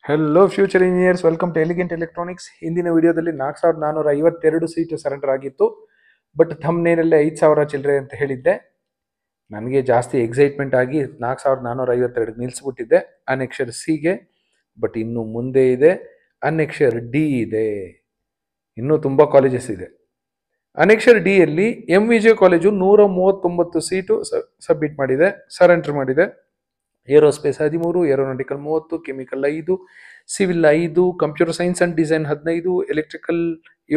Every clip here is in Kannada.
Hello future engineers, welcome to elegant electronics. ಹಿಂದಿನ ವಿಡಿಯೋದಲ್ಲಿ 4452 ಸೀಟು ಸರೆಂಡರ್ ಆಗಿತ್ತು. ಬಟ್ ಥಂಬ್ನೇಲಲ್ಲಿ 5000 ಚಿಲ್ಲರೆ ಅಂತ ಹೇಳಿದ್ದೆ. ನನಗೆ ಜಾಸ್ತಿ ಎಕ್ಸೈಟ್ಮೆಂಟ್ ಆಗಿ 4452 ನಿಲ್ಲಿಸ್ಬಿಟ್ಟಿದ್ದೆ ಅನೆಕ್ಷರ್ ಸಿಗೆ. ಬಟ್ ಇನ್ನು ಮುಂದೆ ಇದೆ ಅನೆಕ್ಷರ್ ಡಿ ಇದೆ, ಇನ್ನೂ ತುಂಬ ಕಾಲೇಜಸ್ ಇದೆ. ಅನೆಕ್ಷರ್ ಡಿ ಯಲ್ಲಿ MVJ ಕಾಲೇಜು 139 ಸೀಟು ಸಬ್ಮಿಟ್ ಮಾಡಿದೆ, ಸರೆಂಡರ್ ಮಾಡಿದೆ. Aerospace 13, aeronautical 30, chemical 5, civil 5, computer science and design 15, electrical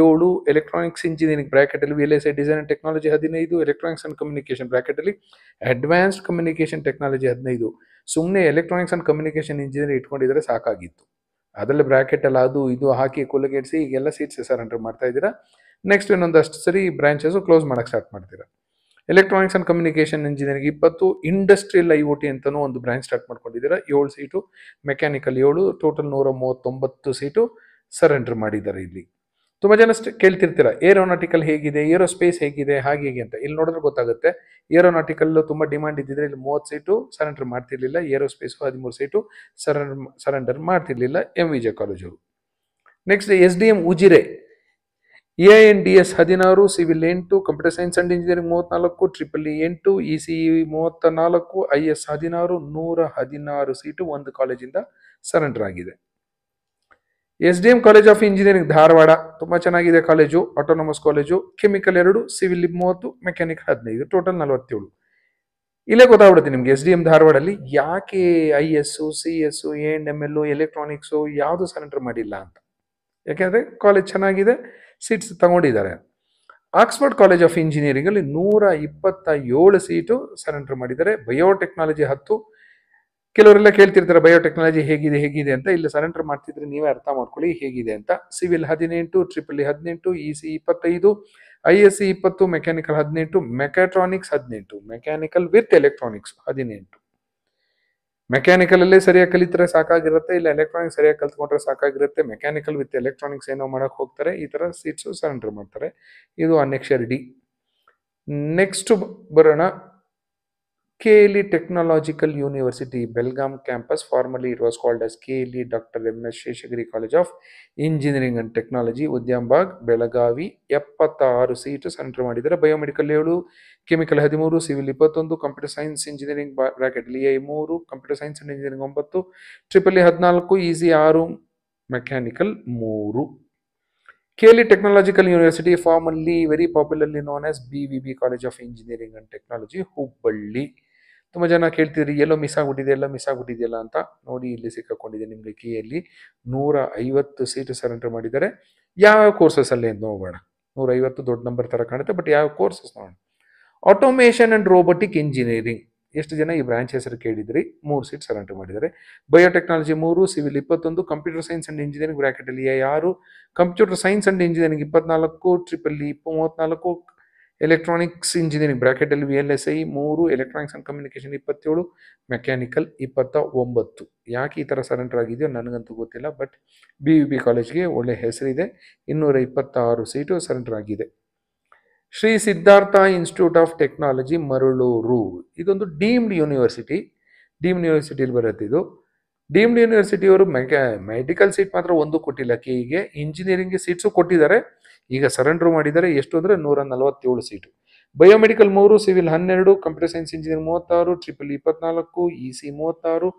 7, electronics engineering bracket ಅಲ್ಲಿ VLSI design and technology 15, electronics and communication bracket ಅಲ್ಲಿ ಅಡ್ವಾನ್ಸ್ಡ್ ಕಮ್ಯುನಿಕೇಶನ್ ಟೆಕ್ನಾಲಜಿ 15. ಸುಮ್ಮನೆ ಎಲೆಕ್ಟ್ರಾನಿಕ್ಸ್ ಅಂಡ್ ಕಮ್ಯುನಿಕೇಶನ್ ಇಂಜಿನಿಯರಿಂಗ್ ಇಟ್ಕೊಂಡಿದ್ರೆ ಸಾಕಾಗಿತ್ತು. ಅದರಲ್ಲಿ ಬ್ರಾಕೆಟ್ ಎಲ್ಲ ಅದು ಇದು ಹಾಕಿ ಕೊಲಗೇಡ್ಸಿ ಈಗೆಲ್ಲ ಸೀಟ್ಸ್ ಸರೆಂಡರ್ ಮಾಡ್ತಾ ಇದ್ದೀರಾ. ನೆಕ್ಸ್ಟ್ ಇನ್ನೊಂದಷ್ಟು ಸರಿ ಬ್ರಾಂಚಸ್ ಕ್ಲೋಸ್ ಮಾಡಕ್ಕೆ ಸ್ಟಾರ್ಟ್ ಮಾಡ್ತೀರಾ. Electronics and communication engineering 20, industrial IoT ಅಂತಲೂ ಒಂದು ಬ್ರಾಂಚ್ ಸ್ಟಾರ್ಟ್ ಮಾಡ್ಕೊಂಡಿದ್ದೀರಾ, 7 seat, mechanical 7, total 139 seat surrender ಮಾಡಿದ್ದಾರೆ. ಇಲ್ಲಿ ತುಂಬ ಜನ ಕೇಳ್ತಿರ್ತೀರಾ ಏರೋನಾಟಿಕಲ್ ಹೇಗಿದೆ, ಏರೋಸ್ಪೇಸ್ ಹೇಗಿದೆ, ಹಾಗೆ ಹೇಗೆ ಅಂತ. ಇಲ್ಲಿ ನೋಡಿದ್ರೆ ಗೊತ್ತಾಗುತ್ತೆ. ಏರೋನಾಟಿಕಲ್ ತುಂಬ ಡಿಮಾಂಡ್ ಇದ್ದಿದ್ರೆ ಇಲ್ಲಿ 30 ಸೀಟು ಸರೆಂಡರ್ ಮಾಡ್ತಿರ್ಲಿಲ್ಲ, ಏರೋಸ್ಪೇಸ್ 13 ಸೀಟು ಸರೆಂಡರ್ ಮಾಡ್ತಿರ್ಲಿಲ್ಲ MVJ ಕಾಲೇಜವರು. Next SDM Ujire EINDS 16, civil 8, computer science and engineering 34, EEE 8, ECE 34, IS 16, 116 seat ಒಂದು ಕಾಲೇಜಿಂದ ಸರೆಂಡರ್ ಆಗಿದೆ. SDM college of engineering Dharwad ತುಂಬಾ ಚೆನ್ನಾಗಿದೆ college, autonomous college. Chemical 2, civil 30, mechanical 15, total 47. ಇಲ್ಲೇ ಗೊತ್ತಾಗ್ಬಿಡುತ್ತೆ ನಿಮ್ಗೆ SDM ಧಾರವಾಡಲ್ಲಿ ಯಾಕೆ IS, CS, A&ML, ಎಲೆಕ್ಟ್ರಾನಿಕ್ಸು ಯಾವುದು ಸರೆಂಡರ್ ಮಾಡಿಲ್ಲ ಅಂತ. ಯಾಕೆಂದ್ರೆ ಕಾಲೇಜ್ ಚೆನ್ನಾಗಿದೆ, ಸೀಟ್ಸ್ ತಗೊಂಡಿದ್ದಾರೆ. ಆಕ್ಸ್ಫರ್ಡ್ ಕಾಲೇಜ್ ಆಫ್ ಇಂಜಿನಿಯರಿಂಗ್ ಅಲ್ಲಿ 127 ಸೀಟು ಸರೆಂಡರ್ ಮಾಡಿದ್ದಾರೆ. ಬಯೋಟೆಕ್ನಾಲಜಿ 10. ಕೆಲವರೆಲ್ಲ ಕೇಳ್ತಿರ್ತಾರೆ ಬಯೋಟೆಕ್ನಾಲಜಿ ಹೇಗಿದೆ ಅಂತ. ಇಲ್ಲಿ ಸರೆಂಡರ್ ಮಾಡ್ತಿದ್ರೆ ನೀವೇ ಅರ್ಥ ಮಾಡ್ಕೊಳ್ಳಿ ಹೇಗಿದೆ ಅಂತ. Civil 18, EEE 18, ECE 25, ISE 20, mechanical 18, mechatronics 18, mechanical with electronics 18. Mechanical ಅಲ್ಲೇ ಸರಿಯಾಗಿ ಕಲಿತರೆ ಸಾಕಾಗಿರುತ್ತೆ, ಇಲ್ಲ ಎಲೆಕ್ಟ್ರಾನಿಕ್ಸ್ ಸರಿಯಾಗಿ ಕಲ್ತ್ಕೊಂಡ್ರೆ ಸಾಕಾಗಿರುತ್ತೆ. ಮೆಕ್ಯಾನಿಕಲ್ ವಿತ್ ಎಲೆಕ್ಟ್ರಾನಿಕ್ಸ್ ಏನೋ ಮಾಡಕ್ ಹೋಗ್ತಾರೆ, ಈ ತರ ಸೀಟ್ಸ್ ಸರೆಂಡರ್ ಮಾಡ್ತಾರೆ. ಇದು ಅನೆಕ್ಷರ್ ಡಿ. ನೆಕ್ಸ್ಟ್ ಬರೋಣ KLE technological university Belgaum campus. Formally it was called as KLE doctor MS Seshagiri college of engineering and technology, Udyambag, Belagavi. 76 seat surrender ಮಾಡಿದ್ದಾರೆ. Biomedical 7, chemical 13, civil 21, computer science engineering bracket EI 3, computer science and engineering 9, EEE 14, ECE 6, mechanical 3. KLE technological university, formally very popularly known as BVB college of engineering and technology, Hubballi. ತುಂಬ ಜನ ಕೇಳ್ತಿದ್ರಿ ಎಲ್ಲೋ ಮಿಸ್ ಆಗ್ಬಿಟ್ಟಿದೆಯಲ್ಲ ಅಂತ. ನೋಡಿ ಇಲ್ಲಿ ಸಿಕ್ಕಾಕೊಂಡಿದೆ ನಿಮಗೆ. KLE 150 ಸೀಟು ಸರೆಂಡರ್ ಮಾಡಿದ್ದಾರೆ. ಯಾವ ಕೋರ್ಸಸ್ ಅಲ್ಲಿ ನೋಡೋಣ. 150 ದೊಡ್ಡ ನಂಬರ್ ತರ ಕಾಣುತ್ತೆ, ಬಟ್ ಯಾವ ಕೋರ್ಸಸ್ ನೋಡೋಣ. ಆಟೋಮೇಷನ್ ಅಂಡ್ ರೋಬೋಟಿಕ್ ಇಂಜಿನಿಯರಿಂಗ್, ಎಷ್ಟು ಜನ ಈ ಬ್ರಾಂಚ್ ಹೆಸರು ಕೇಳಿದ್ರಿ. 3 ಸೀಟ್ ಸರೆಂಡರ್ ಮಾಡಿದ್ದಾರೆ. Biotechnology 3, civil 21, computer science and engineering bracket ಅಲ್ಲಿ EI 6, computer science and engineering 24, EEE 34, electronics engineering bracket ಅಲ್ಲಿ VLSI 3, electronics and communication 27, mechanical 29. ಯಾಕೆ ಈ ತರ ಸರೆಂಡರ್ ಆಗಿದೆಯೋ ನನಗಂತೂ ಗೊತ್ತಿಲ್ಲ, ಬಟ್ BVB ಕಾಲೇಜ್ಗೆ ಒಳ್ಳೆ ಹೆಸರಿದೆ. 226 ಸೀಟು ಸರೆಂಡರ್ ಆಗಿದೆ. Shri Siddhartha institute of technology Maralur, ಇದೊಂದು ಡೀಮ್ಡ್ ಯೂನಿವರ್ಸಿಟಿಯಲ್ಲಿ ಬರುತ್ತೆ. ಇದು ಡೀಮ್ಡ್ ಯೂನಿವರ್ಸಿಟಿಯವರು ಮೆಡಿಕಲ್ ಸೀಟ್ ಮಾತ್ರ ಒಂದು ಕೊಟ್ಟಿಲ್ಲ, KEಗೆ ಇಂಜಿನಿಯರಿಂಗ್ ಸೀಟ್ಸು ಕೊಟ್ಟಿದ್ದಾರೆ. ಈಗ ಸರೆಂಡರ್ ಮಾಡಿದ್ದಾರೆ. ಎಷ್ಟು ಅಂದ್ರೆ 147 seat. Biomedical 3, civil 12, computer science engineering 36, EEE 24, ECE 36,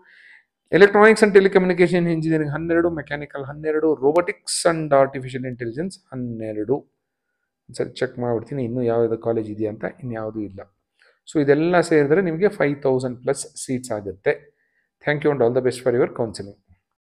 electronics and telecommunication engineering 12, mechanical 12, robotics and artificial intelligence 12. ಸರಿ, ಚೆಕ್ ಮಾಡ್ಬಿಡ್ತೀನಿ ಇನ್ನೂ ಯಾವ್ದು ಕಾಲೇಜ್ ಇದೆಯಾ ಅಂತ. ಇನ್ಯಾವುದೂ ಇಲ್ಲ. ಸೊ ಇದೆಲ್ಲ ಸೇರಿದ್ರೆ ನಿಮಗೆ 5000+ ಸೀಟ್ಸ್ ಆಗುತ್ತೆ. Thank you and all the best for your counselling.